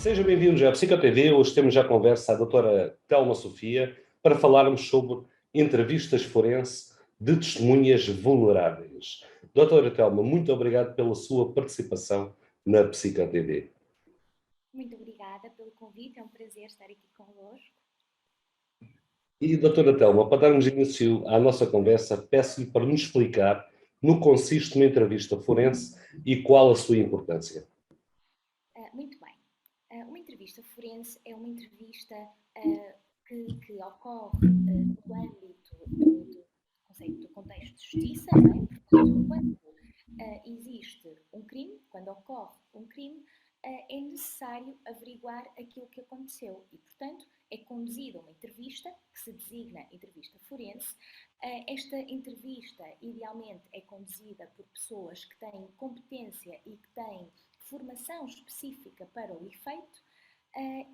Sejam bem-vindos à PsicoTV. Hoje temos já conversa a doutora Telma Sofia para falarmos sobre entrevistas forense de testemunhas vulneráveis. Doutora Telma, muito obrigado pela sua participação na PsicoTV. Muito obrigada pelo convite, é um prazer estar aqui convosco. E, doutora Telma, para darmos início à nossa conversa, peço-lhe para nos explicar no que consiste uma entrevista forense e qual a sua importância. Muito bem. Uma entrevista forense é uma entrevista que ocorre no âmbito do conceito do contexto de justiça, não é? Portanto, quando existe um crime, quando ocorre um crime, é necessário averiguar aquilo que aconteceu e, portanto, é conduzida uma entrevista, que se designa entrevista forense. Esta entrevista, idealmente, é conduzida por pessoas que têm competência e que têm formação específica para o efeito,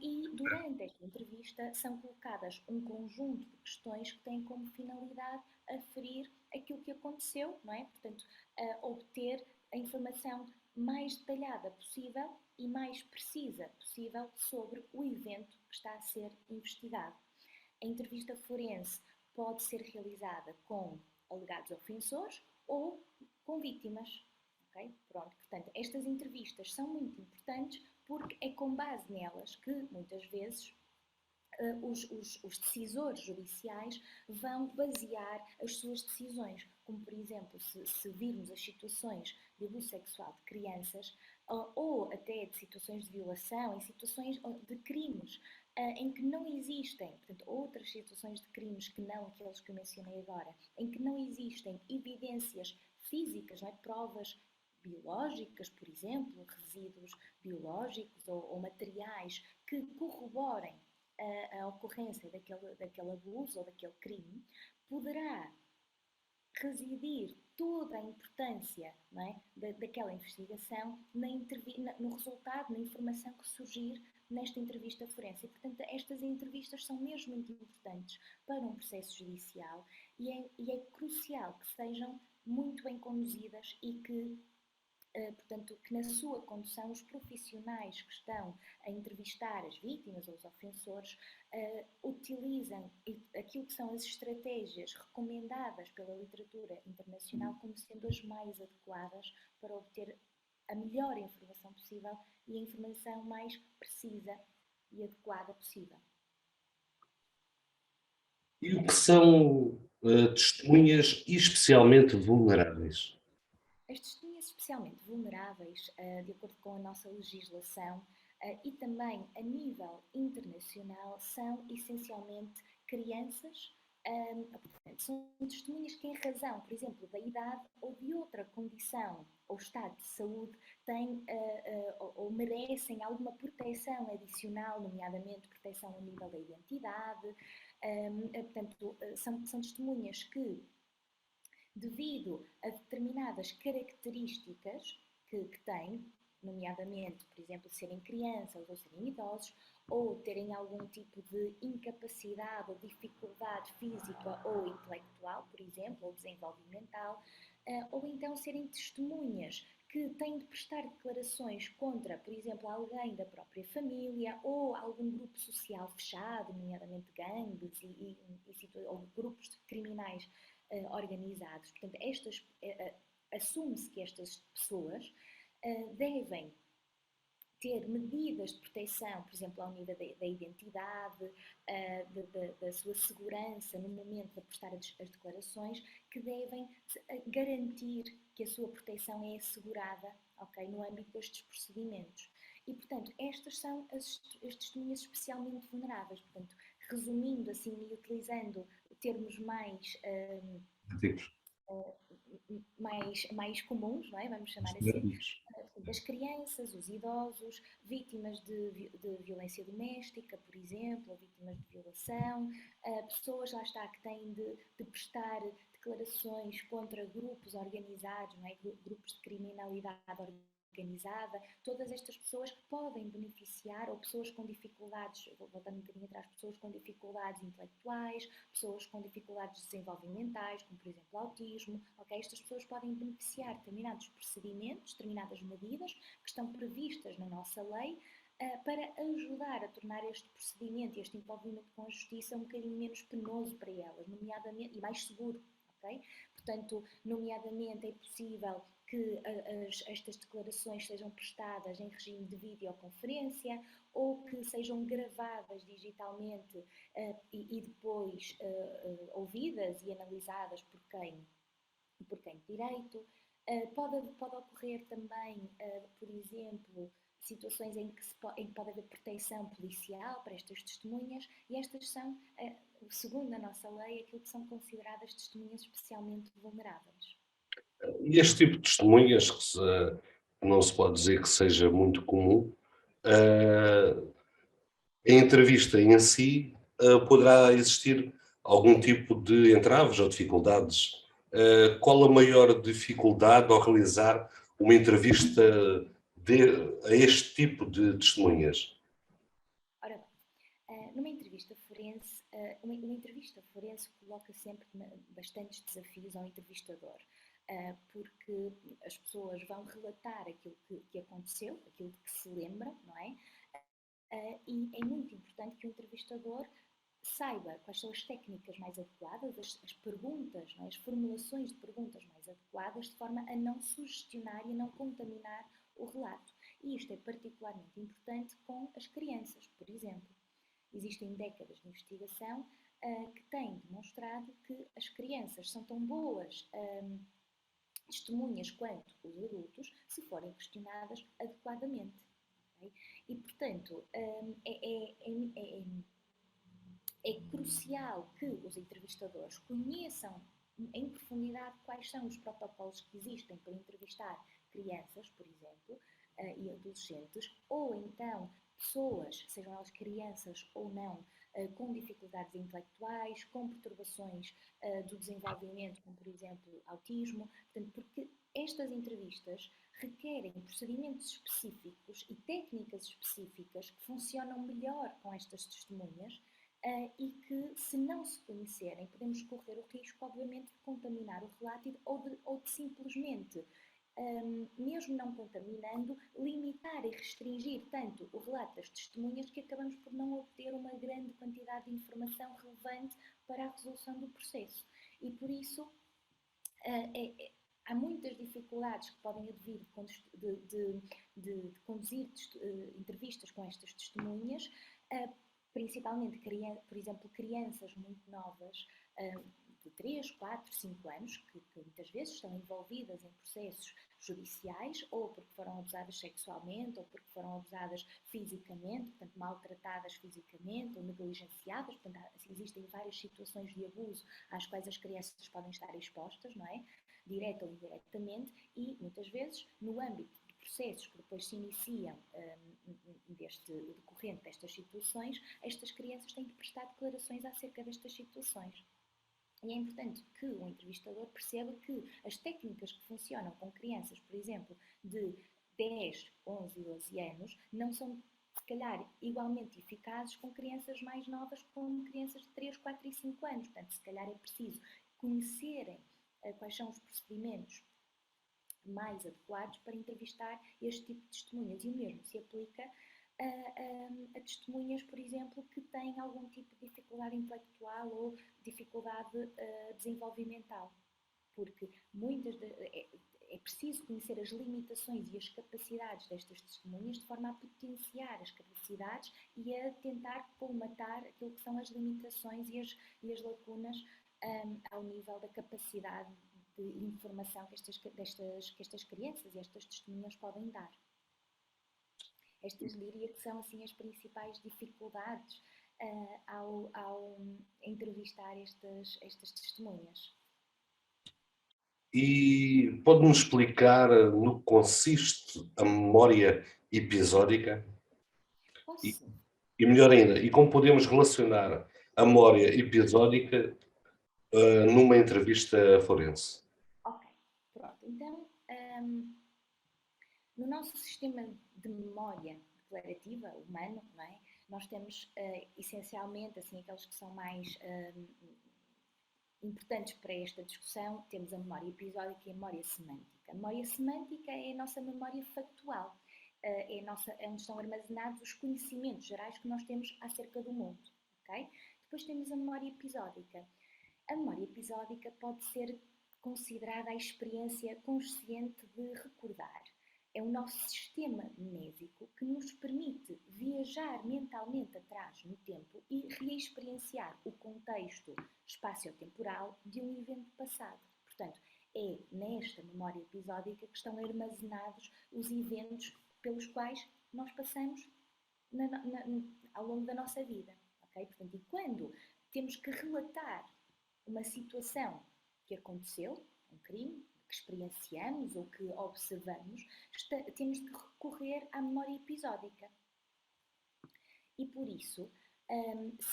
e durante esta entrevista são colocadas um conjunto de questões que têm como finalidade aferir aquilo que aconteceu, não é? Portanto, obter a informação mais detalhada possível e mais precisa possível sobre o evento que está a ser investigado. A entrevista forense pode ser realizada com alegados ofensores ou com vítimas. Okay? Pronto, portanto, estas entrevistas são muito importantes porque é com base nelas que, muitas vezes, os decisores judiciais vão basear as suas decisões, como por exemplo, se virmos as situações de abuso sexual de crianças ou até de situações de violação, em situações de crimes em que não existem, portanto, outras situações de crimes que não aqueles que eu mencionei agora, em que não existem evidências físicas, não é? Provas biológicas, por exemplo, resíduos biológicos ou materiais que corroborem a ocorrência daquele abuso ou daquele crime, poderá residir toda a importância, não é, daquela investigação no resultado, na informação que surgir nesta entrevista forense. E, portanto, estas entrevistas são mesmo muito importantes para um processo judicial e é crucial que sejam muito bem conduzidas e que portanto, que na sua condução os profissionais que estão a entrevistar as vítimas ou os ofensores utilizam aquilo que são as estratégias recomendadas pela literatura internacional como sendo as mais adequadas para obter a melhor informação possível e a informação mais precisa e adequada possível. E o que são testemunhas especialmente vulneráveis? As testemunhas especialmente vulneráveis, de acordo com a nossa legislação e também a nível internacional, são essencialmente crianças. São testemunhas que, em razão, por exemplo, da idade ou de outra condição ou estado de saúde, têm ou merecem alguma proteção adicional, nomeadamente proteção a nível da identidade. Portanto, são testemunhas que, devido a determinadas características que têm, nomeadamente, por exemplo, serem crianças ou serem idosos, ou terem algum tipo de incapacidade ou dificuldade física ou intelectual, por exemplo, ou desenvolvimental, ou então serem testemunhas que têm de prestar declarações contra, por exemplo, alguém da própria família ou algum grupo social fechado, nomeadamente gangues ou grupos de criminais organizados. Portanto, assume-se que estas pessoas devem ter medidas de proteção, por exemplo, ao nível da identidade, da sua segurança no momento de prestar as declarações, que devem garantir que a sua proteção é assegurada, okay, no âmbito destes procedimentos. E, portanto, estas são as testemunhas especialmente vulneráveis. Portanto, resumindo assim e utilizando termos mais comuns, não é? Vamos chamar assim, das crianças, os idosos, vítimas de violência doméstica, por exemplo, ou vítimas de violação, pessoas, lá está, que têm de prestar declarações contra grupos organizados, não é? Grupos de criminalidade organizada. Todas estas pessoas podem beneficiar, ou pessoas com dificuldades, voltando um bocadinho atrás, pessoas com dificuldades intelectuais, pessoas com dificuldades desenvolvimentais, como por exemplo autismo, okay? Estas pessoas podem beneficiar de determinados procedimentos, determinadas medidas que estão previstas na nossa lei para ajudar a tornar este procedimento e este envolvimento com a justiça um bocadinho menos penoso para elas, nomeadamente, e mais seguro, ok? Portanto, nomeadamente é possível que estas declarações sejam prestadas em regime de videoconferência ou que sejam gravadas digitalmente e depois ouvidas e analisadas por quem de direito. Pode ocorrer também, por exemplo, situações em que pode haver proteção policial para estas testemunhas e estas são, segundo a nossa lei, aquilo que são consideradas testemunhas especialmente vulneráveis. E este tipo de testemunhas, que não se pode dizer que seja muito comum, a entrevista em si, poderá existir algum tipo de entraves ou dificuldades. Qual a maior dificuldade ao realizar uma entrevista a este tipo de testemunhas? Ora bem, numa entrevista forense, uma entrevista forense coloca sempre bastantes desafios ao entrevistador, porque as pessoas vão relatar aquilo que aconteceu, aquilo de que se lembram, não é? E é muito importante que o entrevistador saiba quais são as técnicas mais adequadas, as perguntas, não é? As formulações de perguntas mais adequadas, de forma a não sugestionar e a não contaminar o relato. E isto é particularmente importante com as crianças, por exemplo. Existem décadas de investigação que têm demonstrado que as crianças são tão boas testemunhas quanto os adultos, se forem questionadas adequadamente. Okay? E, portanto, é crucial que os entrevistadores conheçam em profundidade quais são os protocolos que existem para entrevistar crianças, por exemplo, e adolescentes, ou então pessoas, sejam elas crianças ou não, com dificuldades intelectuais, com perturbações do desenvolvimento, como por exemplo autismo, portanto, porque estas entrevistas requerem procedimentos específicos e técnicas específicas que funcionam melhor com estas testemunhas e que, se não se conhecerem, podemos correr o risco, obviamente, de contaminar o relato ou de simplesmente, mesmo não contaminando, limitar e restringir tanto o relato das testemunhas que acabamos por não obter uma grande quantidade de informação relevante para a resolução do processo. E por isso há muitas dificuldades que podem advir de conduzir entrevistas com estas testemunhas, principalmente, por exemplo, crianças muito novas, de 3, 4, 5 anos, que muitas vezes estão envolvidas em processos judiciais, ou porque foram abusadas sexualmente, ou porque foram abusadas fisicamente, portanto, maltratadas fisicamente, ou negligenciadas. Portanto, existem várias situações de abuso às quais as crianças podem estar expostas, não é? Direta ou indiretamente, e muitas vezes, no âmbito de processos que depois se iniciam decorrente destas situações, estas crianças têm de prestar declarações acerca destas situações. E é importante que o entrevistador perceba que as técnicas que funcionam com crianças, por exemplo, de 10, 11 e 12 anos, não são, se calhar, igualmente eficazes com crianças mais novas, como crianças de 3, 4 e 5 anos. Portanto, se calhar é preciso conhecerem quais são os procedimentos mais adequados para entrevistar este tipo de testemunhas. E o mesmo se aplica a testemunhas, por exemplo, que têm algum tipo de dificuldade intelectual ou dificuldade desenvolvimental. Porque é preciso conhecer as limitações e as capacidades destas testemunhas de forma a potenciar as capacidades e a tentar colmatar aquilo que são as limitações e as lacunas ao nível da capacidade de informação que estas crianças e estas testemunhas podem dar. Estas diria que são assim as principais dificuldades ao entrevistar estas testemunhas. E pode-nos explicar no que consiste a memória episódica? E melhor ainda, e como podemos relacionar a memória episódica numa entrevista forense? Ok, pronto. Então, no nosso sistema de memória declarativa humano, não é? Nós temos essencialmente assim, aqueles que são mais importantes para esta discussão. Temos a memória episódica e a memória semântica. A memória semântica é a nossa memória factual. é onde estão armazenados os conhecimentos gerais que nós temos acerca do mundo. Okay? Depois temos a memória episódica. A memória episódica pode ser considerada a experiência consciente de recordar. É o nosso sistema mnésico que nos permite viajar mentalmente atrás no tempo e reexperienciar o contexto espaciotemporal de um evento passado. Portanto, é nesta memória episódica que estão armazenados os eventos pelos quais nós passamos ao longo da nossa vida. Okay? Portanto, e quando temos que relatar uma situação que aconteceu, um crime, que experienciamos ou que observamos, temos de recorrer à memória episódica. E por isso,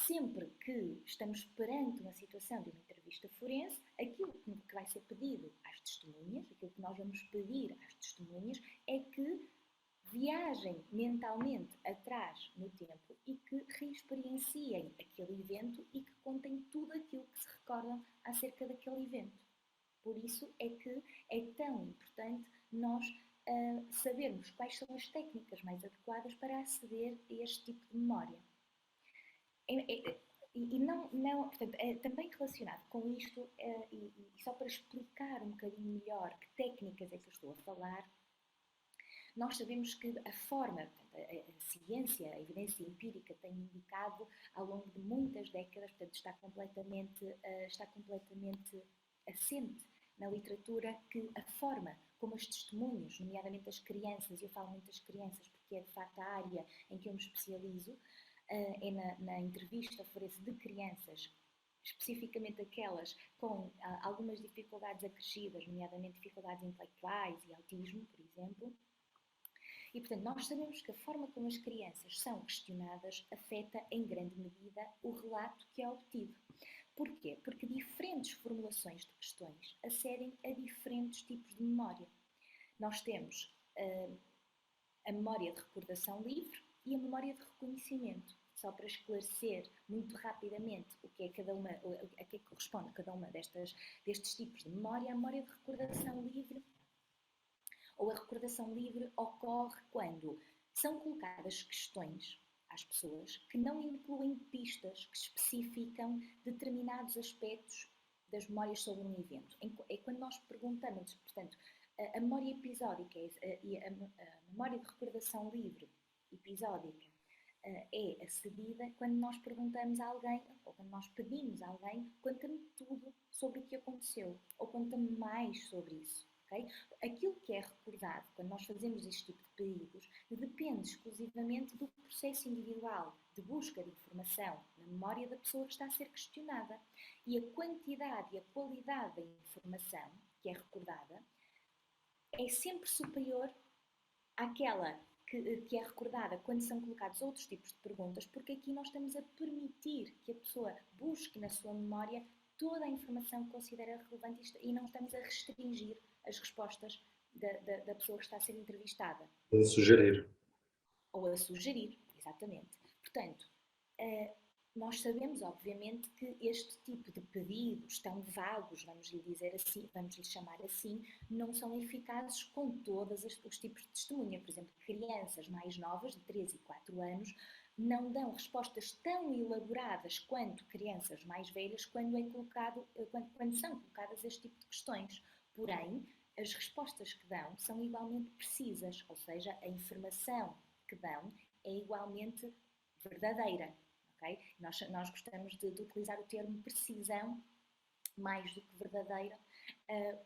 sempre que estamos perante uma situação de uma entrevista forense, aquilo que vai ser pedido às testemunhas, aquilo que nós vamos pedir às testemunhas é que viajem mentalmente atrás no tempo e que reexperienciem aquele evento e que contem tudo aquilo que se recordam acerca daquele evento. Por isso é que é tão importante nós sabermos quais são as técnicas mais adequadas para aceder a este tipo de memória. Portanto, também relacionado com isto, e só para explicar um bocadinho melhor que técnicas é que eu estou a falar, nós sabemos que a forma, a ciência, a evidência empírica tem indicado ao longo de muitas décadas, portanto está completamente assente na literatura, que a forma como as testemunhas, nomeadamente as crianças, e eu falo muito das crianças porque é de facto a área em que eu me especializo, é na entrevista forense de crianças, especificamente aquelas com algumas dificuldades acrescidas, nomeadamente dificuldades intelectuais e autismo, por exemplo. E, portanto, nós sabemos que a forma como as crianças são questionadas afeta em grande medida o relato que é obtido. Porquê? Porque diferentes formulações de questões acedem a diferentes tipos de memória. Nós temos a memória de recordação livre e a memória de reconhecimento. Só para esclarecer muito rapidamente o que é a que corresponde cada uma destes tipos de memória, a memória de recordação livre ou a recordação livre ocorre quando são colocadas questões às pessoas que não incluem pistas que especificam determinados aspectos das memórias sobre um evento. É quando nós perguntamos, portanto, a memória episódica e a memória de recordação livre episódica é acedida quando nós perguntamos a alguém, ou quando nós pedimos a alguém, conta-me tudo sobre o que aconteceu, ou conta-me mais sobre isso. Okay? Aquilo que é recordado quando nós fazemos este tipo de pedidos depende exclusivamente do processo individual de busca de informação na memória da pessoa que está a ser questionada. E a quantidade e a qualidade da informação que é recordada é sempre superior àquela que é recordada quando são colocados outros tipos de perguntas, porque aqui nós estamos a permitir que a pessoa busque na sua memória toda a informação que considera relevante e não estamos a restringir as respostas da pessoa que está a ser entrevistada. A sugerir. Ou a sugerir, exatamente. Portanto, nós sabemos, obviamente, que este tipo de pedidos tão vagos, vamos lhe dizer assim, vamos lhe chamar assim, não são eficazes com todos os tipos de testemunha. Por exemplo, crianças mais novas, de 3 e 4 anos, não dão respostas tão elaboradas quanto crianças mais velhas quando são colocadas este tipo de questões. Porém, as respostas que dão são igualmente precisas, ou seja, a informação que dão é igualmente verdadeira. Okay? Nós gostamos de utilizar o termo precisão mais do que verdadeira,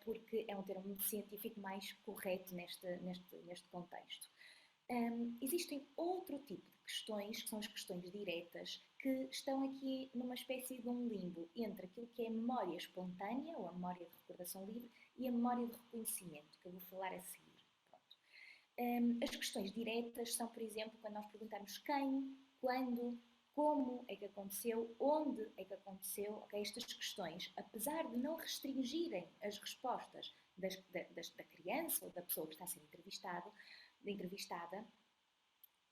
porque é um termo científico mais correto neste contexto. Existem outro tipo de questões, que são as questões diretas, que estão aqui numa espécie de um limbo entre aquilo que é a memória espontânea, ou a memória de recordação livre, e a memória de reconhecimento, que eu vou falar a seguir. As questões diretas são, por exemplo, quando nós perguntamos quem, quando, como é que aconteceu, onde é que aconteceu. Okay? Estas questões, apesar de não restringirem as respostas da criança ou da pessoa que está a ser entrevistada,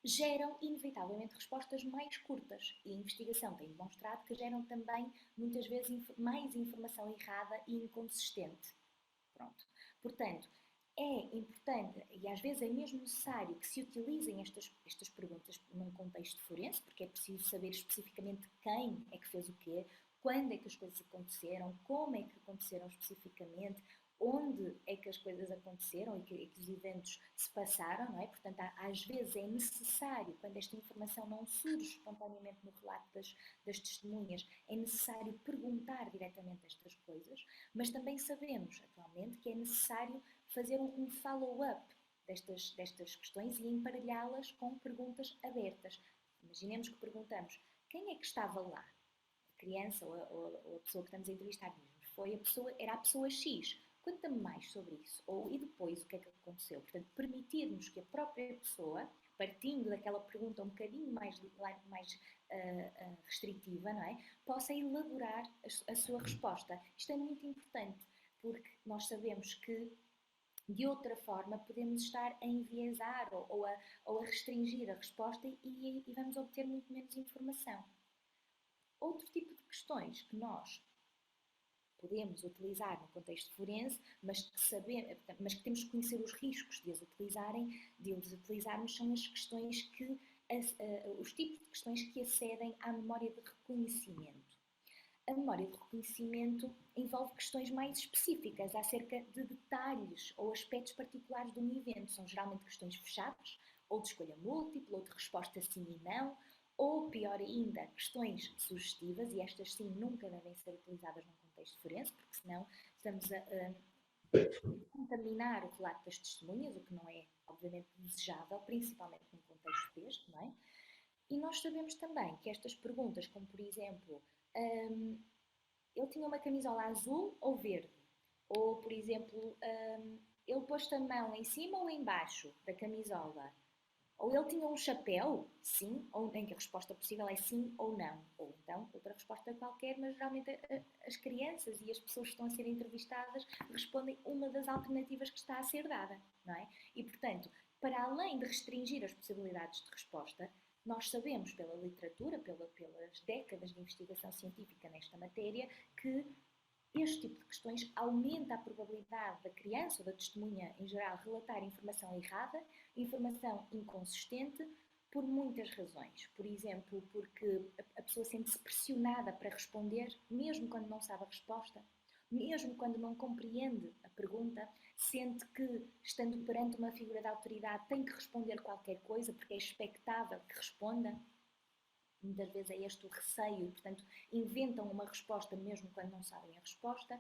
geram inevitavelmente respostas mais curtas. E a investigação tem demonstrado que geram também, muitas vezes, mais informação errada e inconsistente. Pronto. Portanto, é importante, e às vezes é mesmo necessário, que se utilizem estas perguntas num contexto forense, porque é preciso saber especificamente quem é que fez o quê, quando é que as coisas aconteceram, como é que aconteceram especificamente, onde é que as coisas aconteceram e que os eventos se passaram, não é? Portanto, às vezes é necessário, quando esta informação não surge espontaneamente no relato das testemunhas, é necessário perguntar diretamente estas coisas, mas também sabemos atualmente que é necessário fazer um follow-up destas questões e emparelhá-las com perguntas abertas. Imaginemos que perguntamos: quem é que estava lá? A criança ou a pessoa que estamos a entrevistar diz-nos: era a pessoa X. Conta-me mais sobre isso. E depois, o que é que aconteceu? Portanto, permitir-nos que a própria pessoa, partindo daquela pergunta um bocadinho mais restritiva, não é? Possa elaborar a sua resposta. Isto é muito importante, porque nós sabemos que de outra forma podemos estar a enviesar ou a restringir a resposta e vamos obter muito menos informação. Outro tipo de questões que nós podemos utilizar no contexto forense, mas que temos que conhecer os riscos de os utilizarmos, são as questões os tipos de questões que acedem à memória de reconhecimento. A memória de reconhecimento envolve questões mais específicas acerca de detalhes ou aspectos particulares de um evento. São geralmente questões fechadas, ou de escolha múltipla, ou de resposta sim e não, ou, pior ainda, questões sugestivas, e estas sim nunca devem ser utilizadas num contexto forense, porque senão estamos a contaminar o relato das testemunhas, o que não é, obviamente, desejável, principalmente num contexto deste, não é? E nós sabemos também que estas perguntas, como por exemplo, ele tinha uma camisola azul ou verde? Ou, por exemplo, ele pôs a mão em cima ou em baixo da camisola? Ou ele tinha um chapéu? Sim, ou em que a resposta possível é sim ou não. Ou então, outra resposta qualquer, mas geralmente as crianças e as pessoas que estão a ser entrevistadas respondem uma das alternativas que está a ser dada, não é? E, portanto, para além de restringir as possibilidades de resposta, nós sabemos pela literatura, pelas décadas de investigação científica nesta matéria, que este tipo de questões aumenta a probabilidade da criança ou da testemunha, em geral, relatar informação errada, informação inconsistente, por muitas razões. Por exemplo, porque a pessoa sente-se pressionada para responder, mesmo quando não sabe a resposta, mesmo quando não compreende a pergunta, sente que, estando perante uma figura de autoridade, tem que responder qualquer coisa, porque é expectável que responda. Muitas vezes é este o receio, portanto, inventam uma resposta mesmo quando não sabem a resposta.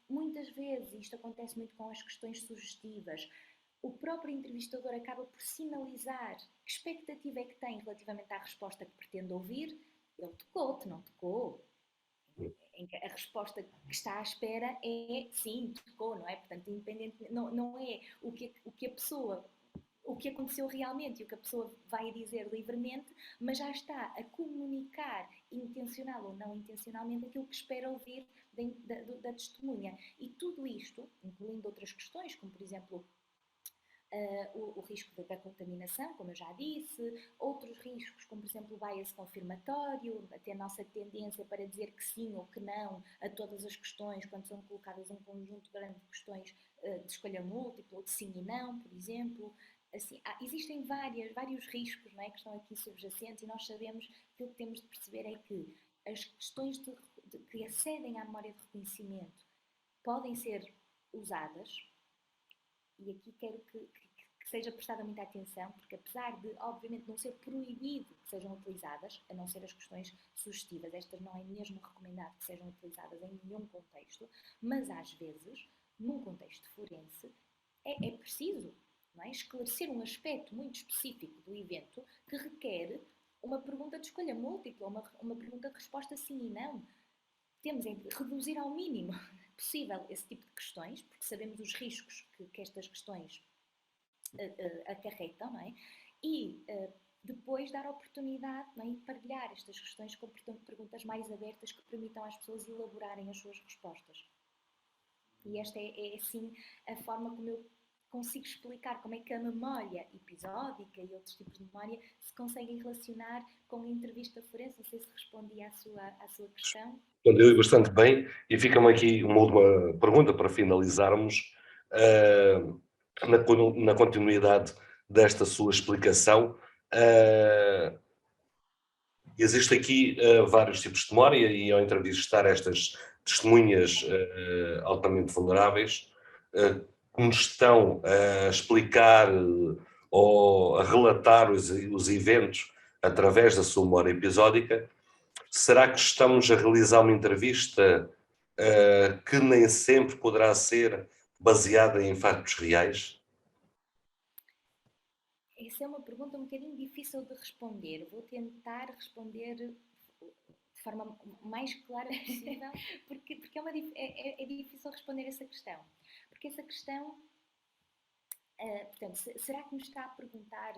Muitas vezes, isto acontece muito com as questões sugestivas, o próprio entrevistador acaba por sinalizar que expectativa é que tem relativamente à resposta que pretende ouvir. Ele tocou-te, não tocou? Em que a resposta que está à espera é sim, tocou, não é? Portanto, independente, não é o que a pessoa, o que aconteceu realmente e o que a pessoa vai dizer livremente, mas já está a comunicar, intencional ou não intencionalmente, aquilo que espera ouvir da testemunha. E tudo isto, incluindo outras questões, como por exemplo o risco da contaminação, como eu já disse, outros riscos, como por exemplo o bias confirmatório, até a nossa tendência para dizer que sim ou que não a todas as questões, quando são colocadas um conjunto grande de questões de escolha múltipla, ou de sim e não, por exemplo. Assim, existem vários riscos, não é, que estão aqui subjacentes, e nós sabemos que o que temos de perceber é que as questões que acedem à memória de reconhecimento podem ser usadas, e aqui quero que seja prestada muita atenção, porque apesar de, obviamente, não ser proibido que sejam utilizadas, a não ser as questões sugestivas, estas não é mesmo recomendado que sejam utilizadas em nenhum contexto, mas às vezes, num contexto forense, é preciso, não é, esclarecer um aspecto muito específico do evento que requer uma pergunta de escolha múltipla, uma pergunta de resposta sim e não. Temos de reduzir ao mínimo possível esse tipo de questões, porque sabemos os riscos que estas questões acarretam, não é? E depois dar oportunidade, não é? E partilhar estas questões com perguntas mais abertas que permitam às pessoas elaborarem as suas respostas. E esta é assim a forma como eu consigo explicar como é que a memória episódica e outros tipos de memória se conseguem relacionar com a entrevista forense. Não sei se respondi à sua questão. Respondeu bastante bem, e fica-me aqui uma última pergunta para finalizarmos. na continuidade desta sua explicação. Existem aqui vários tipos de memória e ao entrevistar estas testemunhas altamente vulneráveis, que nos estão a explicar ou a relatar os eventos através da sua memória episódica, será que estamos a realizar uma entrevista que nem sempre poderá ser baseada em factos reais? Essa é uma pergunta um bocadinho difícil de responder. Vou tentar responder de forma mais clara possível, porque é difícil responder essa questão. Porque essa questão, portanto, será que me está a perguntar...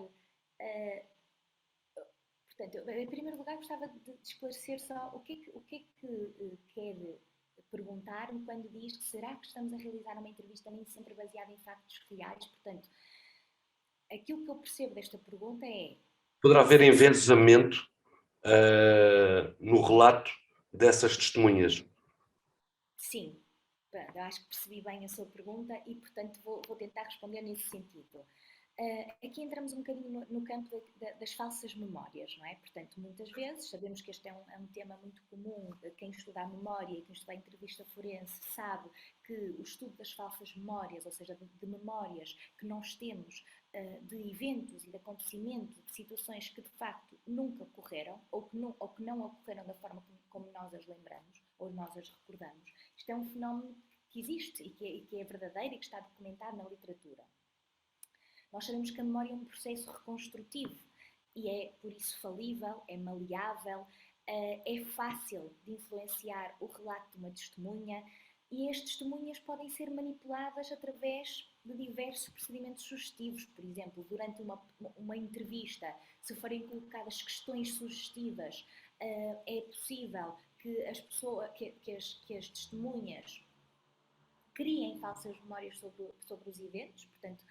portanto, em primeiro lugar, gostava de esclarecer só o que é que quer perguntar-me quando diz que será que estamos a realizar uma entrevista nem sempre baseada em factos reais. Portanto, aquilo que eu percebo desta pergunta é... Poderá haver enviesamento no relato dessas testemunhas? Sim, eu acho que percebi bem a sua pergunta e, portanto, vou tentar responder nesse sentido. Aqui entramos um bocadinho no campo das falsas memórias, não é? Portanto, muitas vezes, sabemos que este é um tema muito comum, quem estuda a memória e quem estuda a entrevista forense sabe que o estudo das falsas memórias, ou seja, de memórias que nós temos de eventos e de acontecimentos, de situações que de facto nunca ocorreram ou que não ocorreram da forma como nós as lembramos ou nós as recordamos. Isto é um fenómeno que existe e que é verdadeiro e que está documentado na literatura. Nós sabemos que a memória é um processo reconstrutivo e é, por isso, falível, é maleável, é fácil de influenciar o relato de uma testemunha e as testemunhas podem ser manipuladas através de diversos procedimentos sugestivos. Por exemplo, durante uma entrevista, se forem colocadas questões sugestivas, é possível que as testemunhas criem falsas memórias sobre os eventos. Portanto,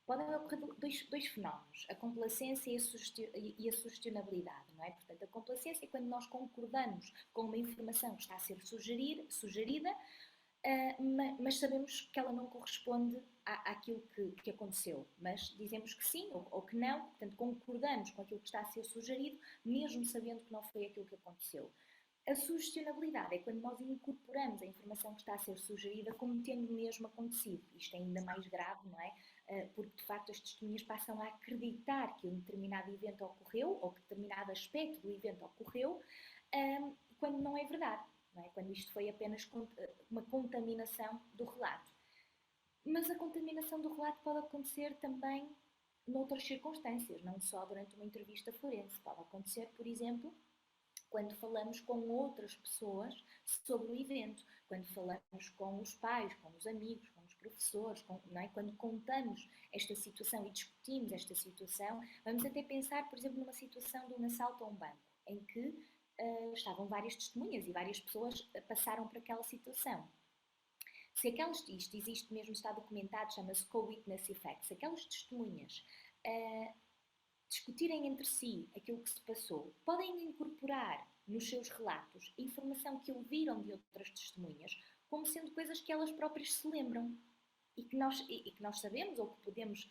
podem ocorrer dois fenómenos, a complacência e a sugestionabilidade, não é? Portanto, a complacência é quando nós concordamos com uma informação que está a ser sugerida, mas sabemos que ela não corresponde àquilo que aconteceu, mas dizemos que sim ou que não, portanto, concordamos com aquilo que está a ser sugerido, mesmo sabendo que não foi aquilo que aconteceu. A sugestionabilidade é quando nós incorporamos a informação que está a ser sugerida como tendo mesmo acontecido. Isto é ainda mais grave, não é? Porque, de facto, as testemunhas passam a acreditar que um determinado evento ocorreu ou que determinado aspecto do evento ocorreu, quando não é verdade, não é? Quando isto foi apenas uma contaminação do relato. Mas a contaminação do relato pode acontecer também noutras circunstâncias, não só durante uma entrevista forense. Pode acontecer, por exemplo, quando falamos com outras pessoas sobre o evento, quando falamos com os pais, com os amigos, com os professores, não é? Quando contamos esta situação e discutimos esta situação, vamos até pensar, por exemplo, numa situação de um assalto a um banco, em que estavam várias testemunhas e várias pessoas passaram por aquela situação. Se isto existe mesmo, está documentado, chama-se co-witness effect, se aquelas testemunhas discutirem entre si aquilo que se passou, podem incorporar nos seus relatos informação que ouviram de outras testemunhas, como sendo coisas que elas próprias se lembram e que nós sabemos ou que podemos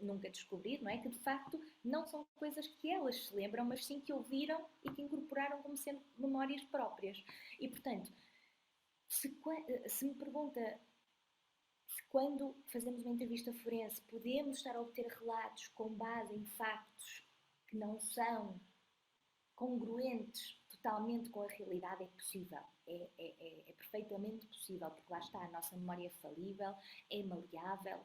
nunca descobrir, não é? Que de facto não são coisas que elas se lembram, mas sim que ouviram e que incorporaram como sendo memórias próprias. E, portanto, se me pergunta se quando fazemos uma entrevista forense podemos estar a obter relatos com base em factos que não são congruentes totalmente com a realidade, é possível. É perfeitamente possível, porque lá está, a nossa memória é falível, é maleável.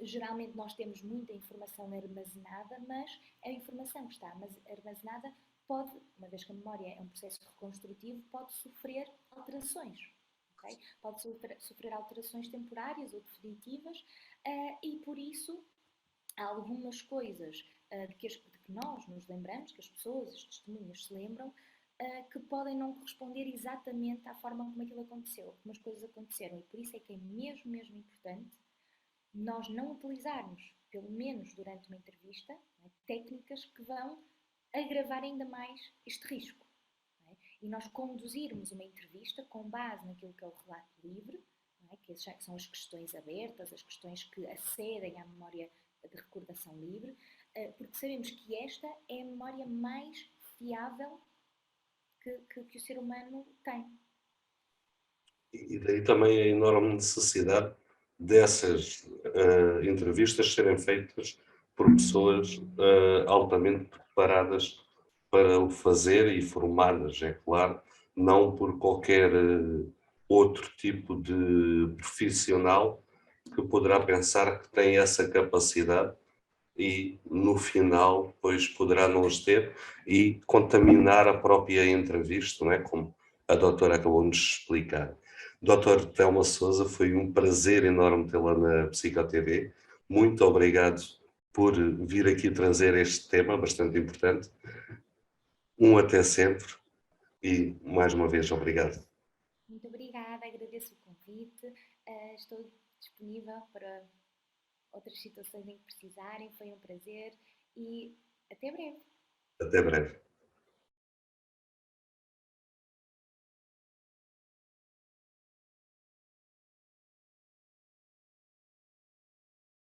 Geralmente nós temos muita informação armazenada, mas a informação que está armazenada pode, uma vez que a memória é um processo reconstrutivo, pode sofrer alterações. Okay? Pode sofrer alterações temporárias ou definitivas e por isso há algumas coisas de que nós nos lembramos, que as pessoas, as testemunhas se lembram, que podem não corresponder exatamente à forma como aquilo aconteceu, como as coisas aconteceram. E por isso é que é mesmo importante nós não utilizarmos, pelo menos durante uma entrevista, técnicas que vão agravar ainda mais este risco. E nós conduzirmos uma entrevista com base naquilo que é o relato livre, não é? Que são as questões abertas, as questões que acedem à memória de recordação livre, porque sabemos que esta é a memória mais fiável que o ser humano tem. E daí também a enorme necessidade dessas entrevistas serem feitas por pessoas altamente preparadas para o fazer e formadas, é claro, não por qualquer outro tipo de profissional que poderá pensar que tem essa capacidade e no final depois poderá não os ter e contaminar a própria entrevista, não é? Como a doutora acabou de nos explicar. Doutor Telma Sousa, foi um prazer enorme tê-la na PsicoTV. Muito obrigado por vir aqui trazer este tema bastante importante. Até sempre e mais uma vez obrigado. Muito obrigada, agradeço o convite, estou disponível para outras situações em que precisarem, foi um prazer e até breve. Até breve.